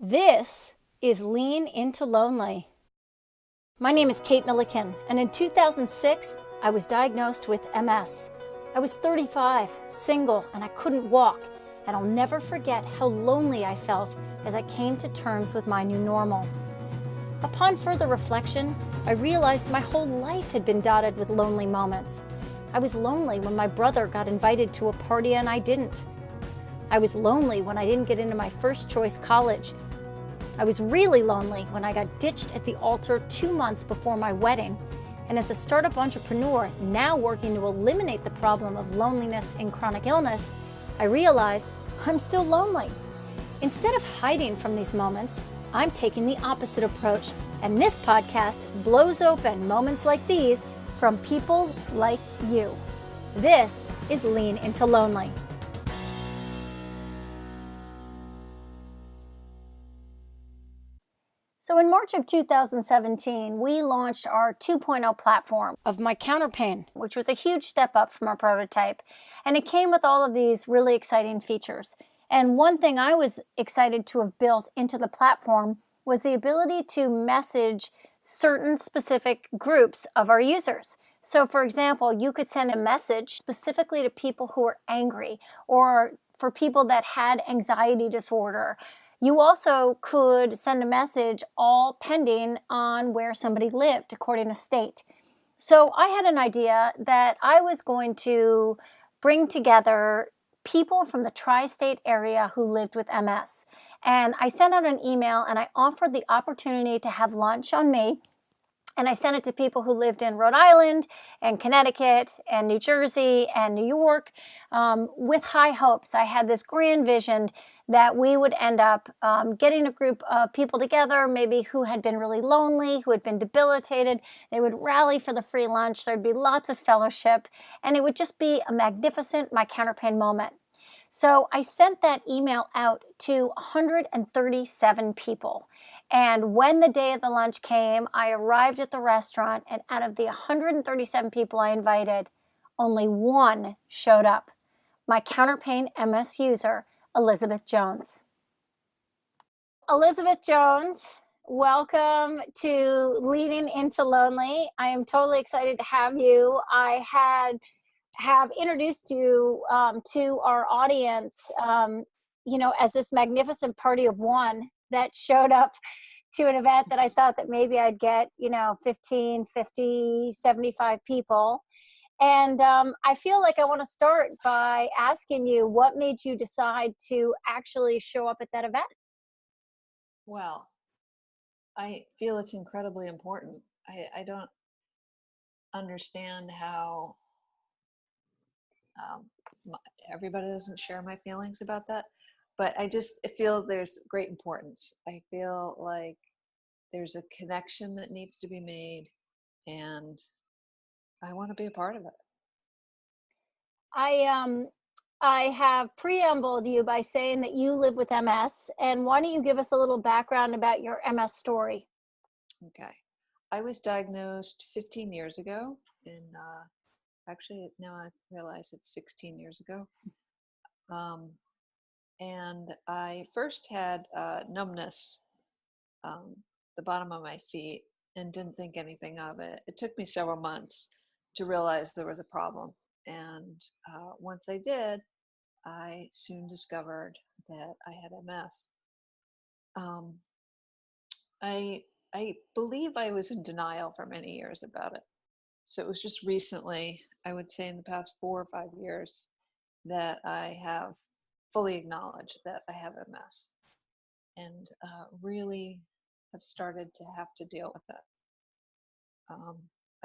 This is Lean Into Lonely. My name is Kate Milliken, and in 2006, I was diagnosed with MS. I was 35, single, and I couldn't walk, and I'll never forget how lonely I felt as I came to terms with my new normal. Upon further reflection, I realized my whole life had been dotted with lonely moments. I was lonely when my brother got invited to a party and I didn't. I was lonely when I didn't get into my first choice college. I was really lonely when I got ditched at the altar 2 months before my wedding. And as a startup entrepreneur, now working to eliminate the problem of loneliness in chronic illness, I realized I'm still lonely. Instead of hiding from these moments, I'm taking the opposite approach. And this podcast blows open moments like these from people like you. This is Lean Into Lonely. So in March of 2017, we launched our 2.0 platform of MyCounterpane, which was a huge step up from our prototype. And it came with all of these really exciting features. And one thing I was excited to have built into the platform was the ability to message certain specific groups of our users. So for example, you could send a message specifically to people who are angry or for people that had anxiety disorder. You also could send a message all pending on where somebody lived according to state. So I had an idea that I was going to bring together people from the tri-state area who lived with MS. And I sent out an email and I offered the opportunity to have lunch on me. And I sent it to people who lived in Rhode Island and Connecticut and New Jersey and New York with high hopes. I had this grand vision that we would end up getting a group of people together, maybe who had been really lonely, who had been debilitated. They would rally for the free lunch. There'd be lots of fellowship, and it would just be a magnificent MyCounterpane moment. So I sent that email out to 137 people. And when the day of the lunch came, I arrived at the restaurant, and out of the 137 people I invited, only one showed up. MyCounterpane MS user, Elizabeth Jones. Elizabeth Jones, welcome to Leading Into Lonely. I am totally excited to have you. I have introduced you to our audience, as this magnificent party of one that showed up to an event that I thought that maybe I'd get, 15, 50, 75 people. And I feel like I want to start by asking you what made you decide to actually show up at that event? Well, I feel it's incredibly important. I don't understand how um, everybody doesn't share my feelings about that, but I feel there's great importance. I feel like there's a connection that needs to be made, and I want to be a part of it. I have preambled you by saying that you live with MS, and why don't you give us a little background about your MS story? Okay. I was diagnosed 15 years ago, actually now I realize it's 16 years ago. And I first had numbness, the bottom of my feet, and didn't think anything of it. It took me several months to realize there was a problem. And once I did, I soon discovered that I had MS. Um, I believe I was in denial for many years about it. So it was just recently, I would say in the past 4 or 5 years, that I have fully acknowledged that I have MS and really have started to have to deal with it.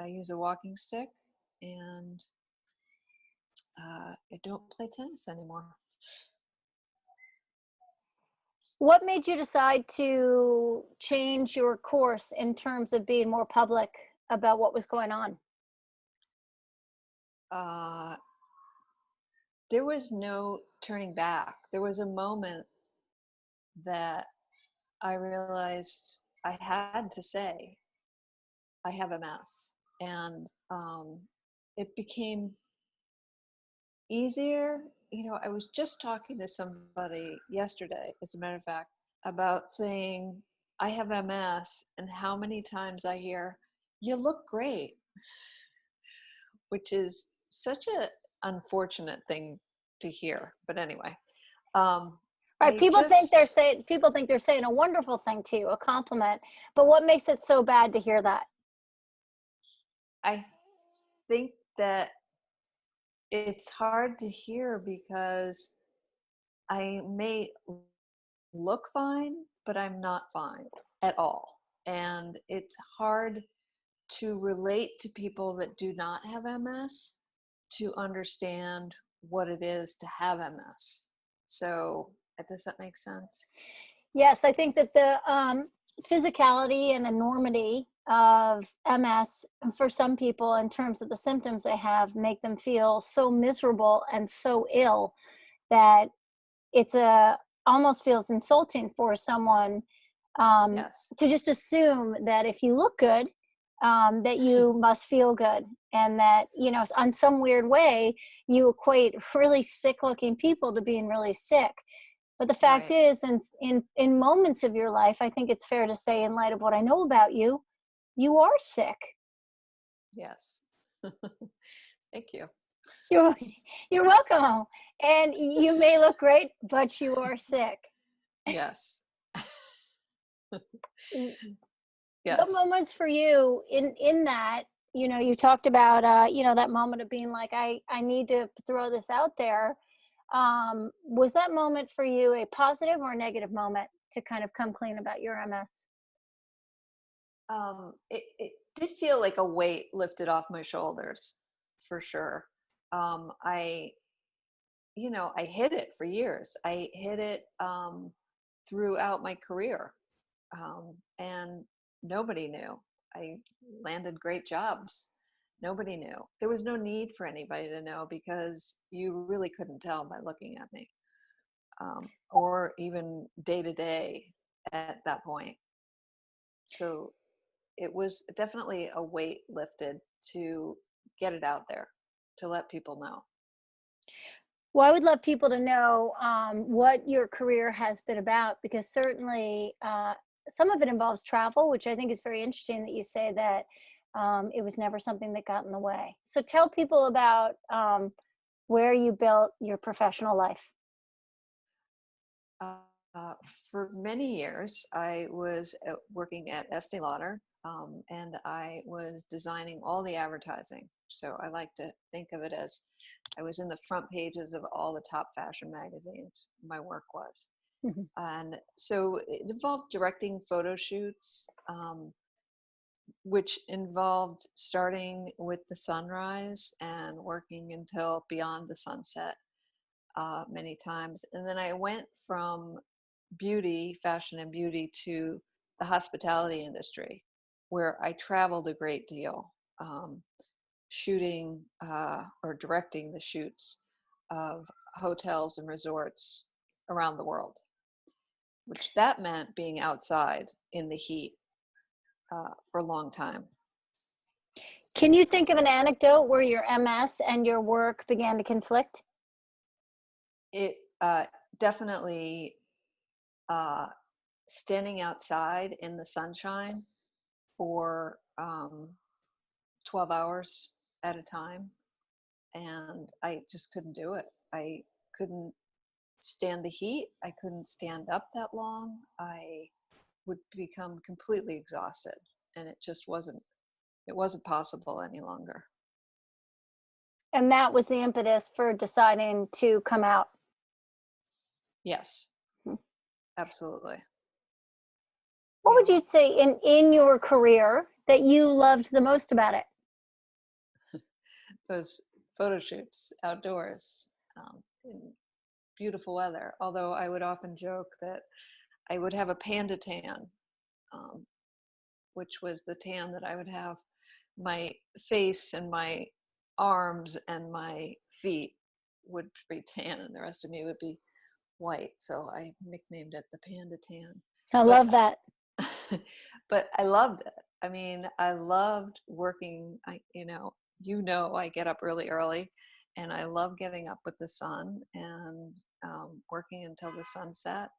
I use a walking stick, and I don't play tennis anymore. What made you decide to change your course in terms of being more public about what was going on? Uh, there was no turning back. There was a moment that I realized I had to say, I have MS. And it became easier. I was just talking to somebody yesterday, as a matter of fact, about saying, I have MS, and how many times I hear, you look great, which is such an unfortunate thing to hear. But anyway, Right, I people think they're saying a wonderful thing to you, a compliment. But what makes it so bad to hear that? I think that it's hard to hear because I may look fine, but I'm not fine at all. And it's hard to relate to people that do not have MS to understand what it is to have MS. So, does that make sense? Yes, I think that the physicality and enormity of MS for some people, in terms of the symptoms they have, make them feel so miserable and so ill that it's a almost feels insulting for someone Yes. to just assume that if you look good, that you must feel good, and that, you know, on some weird way you equate really sick looking people to being really sick. But the fact Right. is, in moments of your life, I think it's fair to say, in light of what I know about you, you are sick. Yes. Thank you. You're you're welcome. And you may look great, but you are sick. Yes. What Yes. moments for you in that, you know, you talked about you know, that moment of being like, I need to throw this out there. Was that moment for you a positive or a negative moment to kind of come clean about your MS? It did feel like a weight lifted off my shoulders, for sure. I, I hid it for years. I hid it throughout my career, and nobody knew. I landed great jobs. Nobody knew. There was no need for anybody to know because you really couldn't tell by looking at me, or even day to day at that point. So it was definitely a weight lifted to get it out there, to let people know. Well, I would love people to know what your career has been about, because certainly some of it involves travel, which I think is very interesting that you say that it was never something that got in the way. So tell people about where you built your professional life. Uh, for many years, I was working at Estee Lauder, and I was designing all the advertising. So I like to think of it as I was in the front pages of all the top fashion magazines. My work was. Mhm. And so it involved directing photo shoots, which involved starting with the sunrise and working until beyond the sunset, many times. And then I went from beauty, fashion and beauty, to the hospitality industry, where I traveled a great deal, shooting or directing the shoots of hotels and resorts around the world, which that meant being outside in the heat for a long time. Can you think of an anecdote where your MS and your work began to conflict? It definitely uh, standing outside in the sunshine for 12 hours at a time, and I just couldn't do it. I couldn't stand the heat. I couldn't stand up that long. I would become completely exhausted, and it wasn't possible any longer. And that was the impetus for deciding to come out. Yes, Hmm. absolutely. What would Yeah. you say in your career that you loved the most about it? Those photo shoots outdoors, in beautiful weather. Although I would often joke that I would have a panda tan, um, which was the tan that I would have my face and my arms and my feet would be tan, and the rest of me would be white. So I nicknamed it the panda tan. I But love that. but I loved it. I mean, I loved working. I get up really early, and I love getting up with the sun and working until the sunset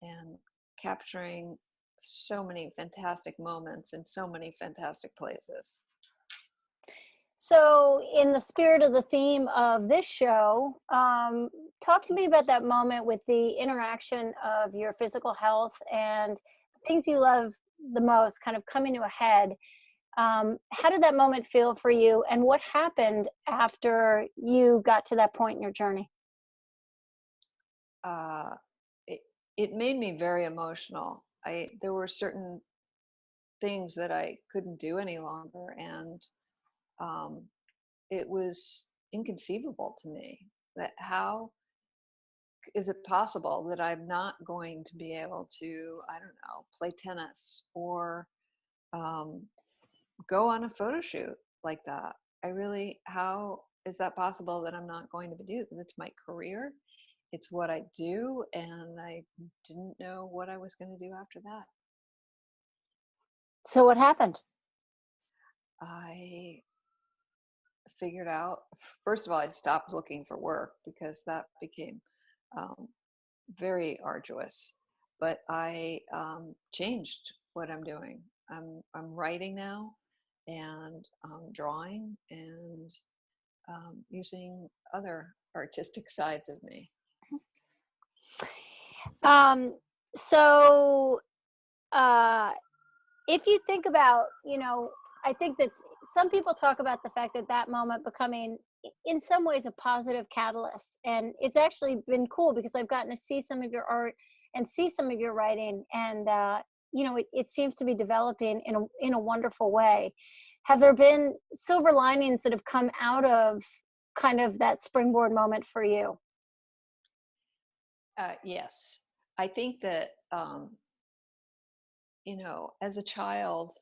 and capturing so many fantastic moments in so many fantastic places. So, in the spirit of the theme of this show, talk to me about that moment with the interaction of your physical health and things you love the most kind of coming to a head. How did that moment feel for you, and what happened after you got to that point in your journey? Uh, it made me very emotional. There were certain things that I couldn't do any longer, and um, it was inconceivable to me that how is it possible that I'm not going to be able to, I don't know, play tennis or um, go on a photo shoot like that. How is that possible that I'm not going to do? It's my career. It's what I do. And I didn't know what I was going to do after that. So, what happened? I figured out, first of all, I stopped looking for work because that became um, very arduous. But I changed what I'm doing. I'm writing now and drawing and using other artistic sides of me. Um, so, uh, if you think about, I think that some people talk about the fact that that moment becoming, in some ways, a positive catalyst. And it's actually been cool because I've gotten to see some of your art and see some of your writing. And, it seems to be developing in a wonderful way. Have there been silver linings that have come out of kind of that springboard moment for you? Yes, I think that, as a child,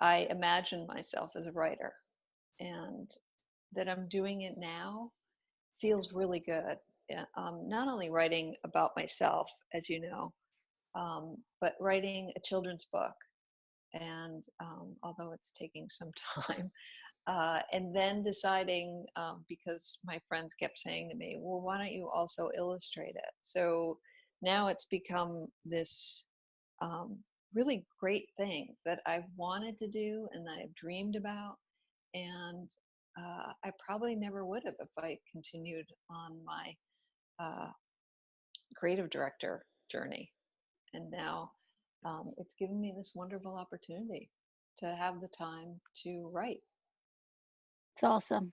I imagined myself as a writer, and that I'm doing it now feels really good. Yeah, not only writing about myself, as you know, but writing a children's book. And although it's taking some time, and then deciding, because my friends kept saying to me, well, why don't you also illustrate it? So now it's become this um, really great thing that I've wanted to do and that I've dreamed about. And I probably never would have if I continued on my uh, creative director journey. And now it's given me this wonderful opportunity to have the time to write. It's awesome.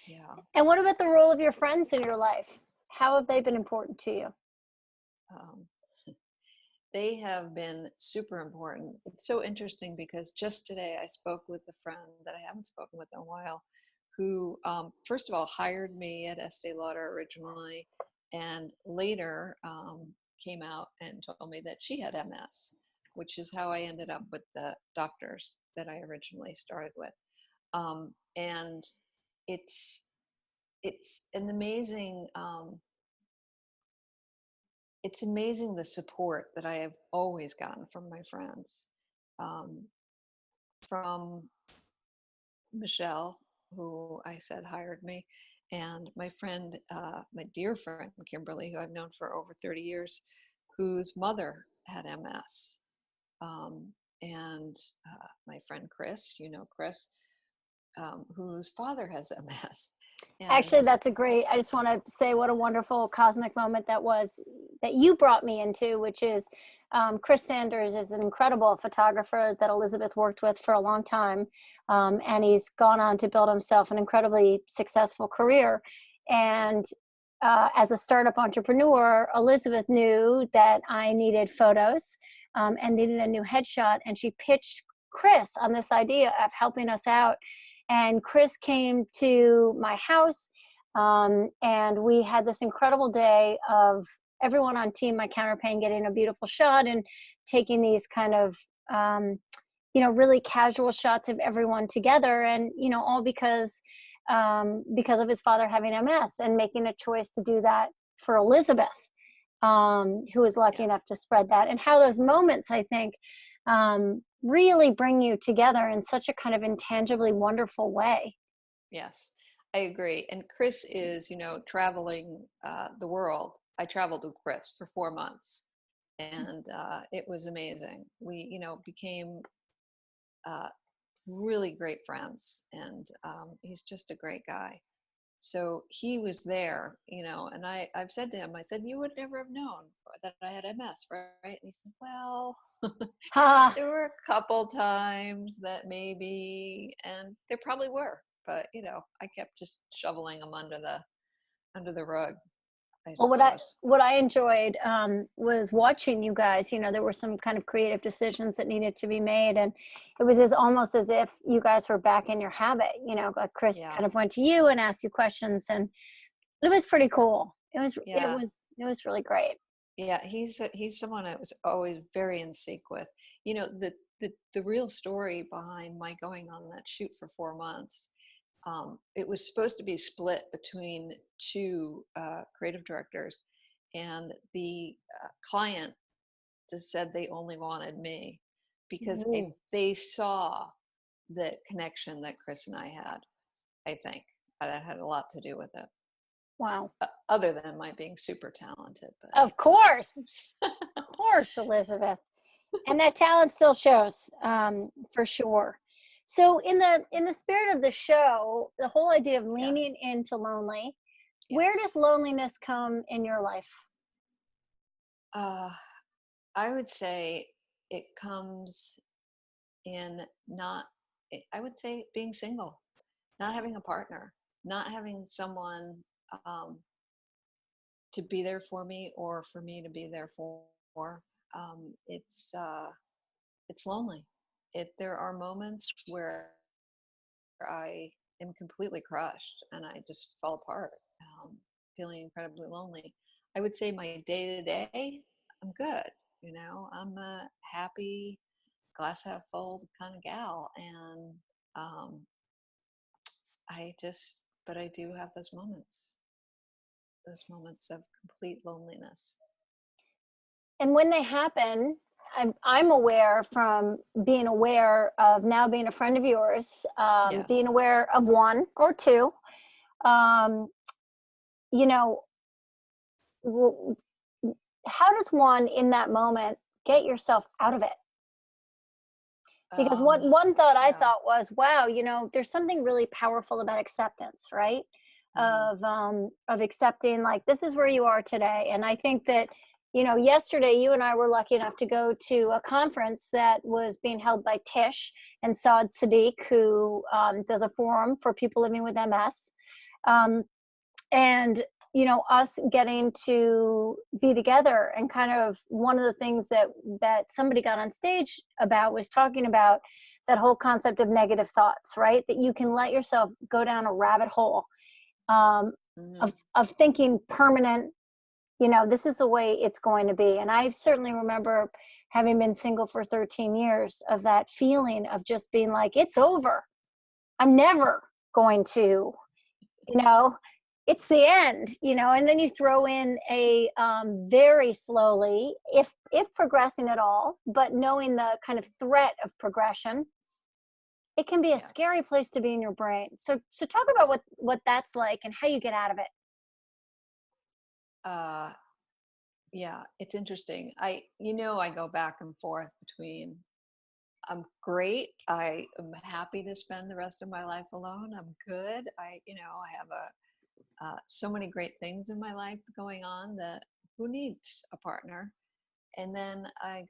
Yeah. And what about the role of your friends in your life? How have they been important to you? Um, they have been super important. It's so interesting because just today I spoke with a friend that I haven't spoken with in a while, who, first of all, hired me at Estee Lauder originally, and later came out and told me that she had MS, which is how I ended up with the doctors that I originally started with. And it's an amazing it's amazing the support that I have always gotten from my friends, um, from Michelle, who I said hired me, and my friend, my dear friend Kimberly, who I've known for over 30 years, whose mother had MS, um, and my friend Chris, Chris, whose father has MS, and Actually, that's a great, I just want to say what a wonderful cosmic moment that was that you brought me into, which is Chris Sanders is an incredible photographer that Elizabeth worked with for a long time. And he's gone on to build himself an incredibly successful career. And as a startup entrepreneur, Elizabeth knew that I needed photos and needed a new headshot. And she pitched Chris on this idea of helping us out, and Chris came to my house, and we had this incredible day of everyone on Team MyCounterpane getting a beautiful shot and taking these kind of, really casual shots of everyone together, and all because of his father having MS and making a choice to do that for Elizabeth, who was lucky yeah, enough to spread that, and how those moments, I think, really bring you together in such a kind of intangibly wonderful way. yes, I agree. And Chris is, traveling the world. I traveled with Chris for 4 months, and it was amazing. We, became uh, really great friends, and he's just a great guy. So he was there, and I've said to him, I said, you would never have known that I had MS, right? And he said, well, Ha. there were a couple times that maybe, and there probably were, but I kept just shoveling them under the rug, I Well, suppose. what I enjoyed was watching you guys. There were some kind of creative decisions that needed to be made, and it was almost as if you guys were back in your habit. Like Chris Yeah, kind of went to you and asked you questions, and it was pretty cool. yeah, It was really great. yeah. He's someone I was always very in sync with. The real story behind my going on that shoot for 4 months. It was supposed to be split between two creative directors, and the client just said they only wanted me because Ooh, they saw the connection that Chris and I had. I think that had a lot to do with it, wow! other than my being super talented. But Of course, of course, Elizabeth, and that talent still shows, for sure. So, in the spirit of the show, the whole idea of yeah, leaning into lonely, where yes. does loneliness come in your life? Uh, I would say it comes in not. I would say being single, not having a partner, not having someone um, to be there for me or for me to be there for. Um, it's uh, it's lonely. There are moments where I am completely crushed and I just fall apart, feeling incredibly lonely. I would say my day to day, I'm good. I'm a happy, glass half full kind of gal, and um, but I do have those moments of complete loneliness. And when they happen, I'm aware from being aware of now being a friend of yours, Yes. being aware of one or two. Um, you know, w- how does one in that moment get yourself out of it? Because Um, one thought I yeah. thought was, wow, there's something really powerful about acceptance, right? Hmm. Of accepting, like, this is where you are today. And I think that, yesterday you and I were lucky enough to go to a conference that was being held by Tish and Saad Sadiq, who does a forum for people living with MS. Um, and us getting to be together, and kind of one of the things that somebody got on stage about was talking about that whole concept of negative thoughts, right? That you can let yourself go down a rabbit hole, um, Hmm. of thinking permanent, this is the way it's going to be. And I certainly remember, having been single for 13 years, of that feeling of just being like, it's over, I'm never going to, you know it's the end. And then you throw in a very slowly, if progressing at all, but knowing the kind of threat of progression, it can be a Yes. scary place to be in your brain. So talk about what that's like and how you get out of it. Uh, yeah, it's interesting. I go back and forth between I'm great. I am happy to spend the rest of my life alone. I'm good. I have so many great things in my life going on that who needs a partner? And then I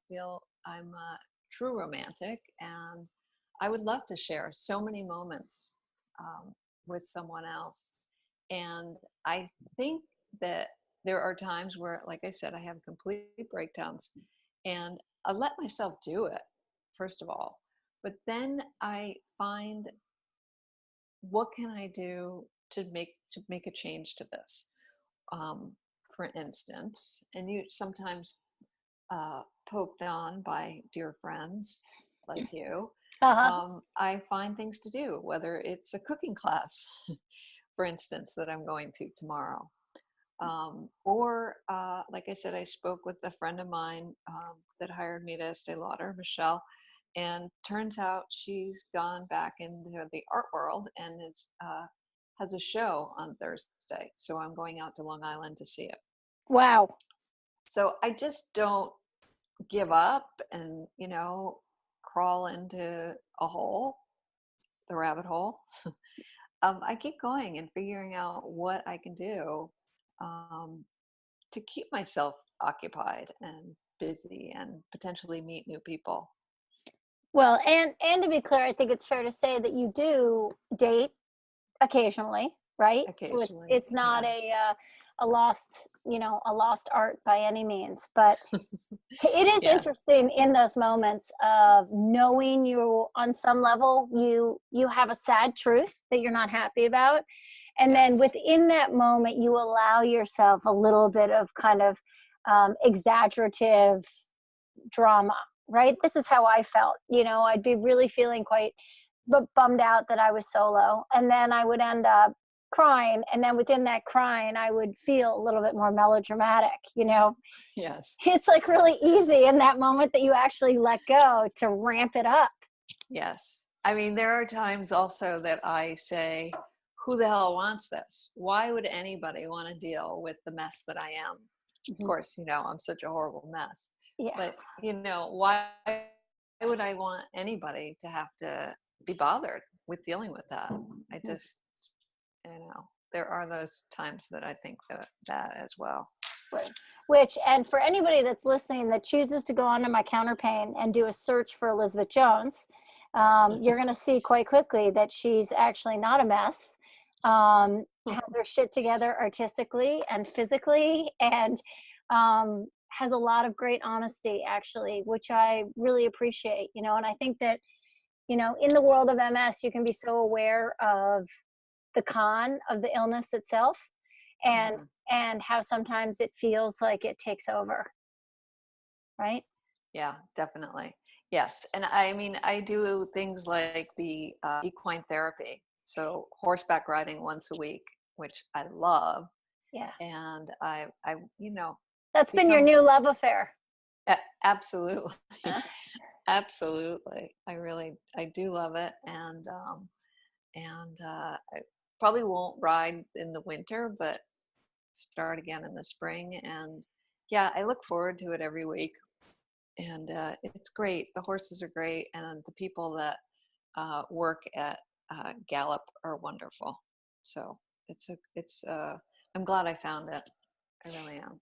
feel I'm a true romantic, and I would love to share so many moments um, with someone else. And I think that there are times where, like I said, I have complete breakdowns, and I let myself do it, first of all. But then I find, what can I do to make a change to this? Um, for instance, and you sometimes poked on by dear friends like you, Uh-huh. I find things to do, whether it's a cooking class, for instance, that I'm going to tomorrow. Or, like I said, I spoke with a friend of mine that hired me to Estee Lauder, Michelle, and turns out she's gone back into the art world and has a show on Thursday. So I'm going out to Long Island to see it. Wow. So I just don't give up and, crawl into a hole, the rabbit hole. I keep going and figuring out what I can do um, to keep myself occupied and busy and potentially meet new people Well, and to be clear, I think it's fair to say that you do date occasionally, right? So occasionally. it's not Yeah. a lost, a lost art by any means, but it is Yes. interesting in those moments of knowing you on some level you have a sad truth that you're not happy about, and then Yes. within that moment you allow yourself a little bit of kind of exaggerative drama, right? This is how I felt. I'd be really feeling quite bummed out that I was solo, and then I would end up crying, and then within that crying I would feel a little bit more melodramatic. Yes. It's like really easy in that moment that you actually let go to ramp it up. Yes. I mean, there are times also that I say, who the hell wants this? Why would anybody want to deal with the mess that I am? Of Mhm. course, I'm such a horrible mess. Yeah. But, why would I want anybody to have to be bothered with dealing with that? I just, there are those times that I think that as well. Right. Which, and for anybody that's listening that chooses to go onto MyCounterpane and do a search for Elizabeth Jones, you're going to see quite quickly that she's actually not a mess. Has her shit together artistically and physically, and has a lot of great honesty, actually, which I really appreciate. And I think that, in the world of MS, you can be so aware of the con of the illness itself, and Mhm. and how sometimes it feels like it takes over, right? Yeah, definitely. Yes. And I mean, I do things like the equine therapy. So horseback riding once a week, which I love. Yeah, And I that's been your become new love affair. absolutely, absolutely. I do love it. And I probably won't ride in the winter, but start again in the spring. And yeah, I look forward to it every week. And it's great. The horses are great, and the people that work at Gallup are wonderful. So I'm glad I found it. I really am.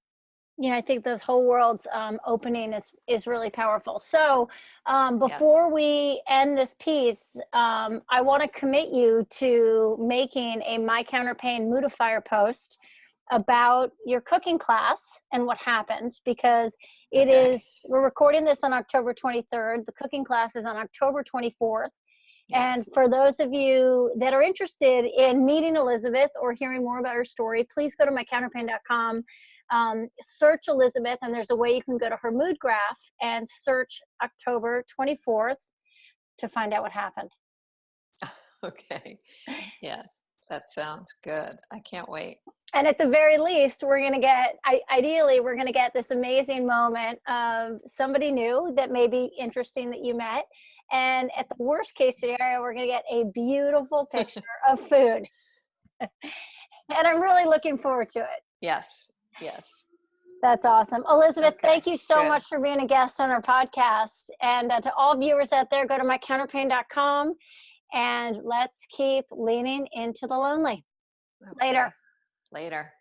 Yeah, I think those whole worlds opening is really powerful. So Yes. before we end this piece, I want to commit you to making a My Counterpane Moodifier post about your cooking class and what happened, because Okay. we're recording this on October 23rd. The cooking class is on October 24th. And Yes. for those of you that are interested in meeting Elizabeth or hearing more about her story, please go to mycounterpane.com, search Elizabeth, and there's a way you can go to her mood graph and search October 24th to find out what happened. Okay. Yes. That sounds good. I can't wait. And at the very least, we're going to get, ideally, we're going to get this amazing moment of somebody new that may be interesting that you met. And at the worst case scenario, we're going to get a beautiful picture of food. And I'm really looking forward to it. Yes. Yes. That's awesome. Elizabeth, Okay. thank you so Good. much for being a guest on our podcast. And to all viewers out there, go to mycounterpane.com and let's keep leaning into the lonely. Okay. Later. Later.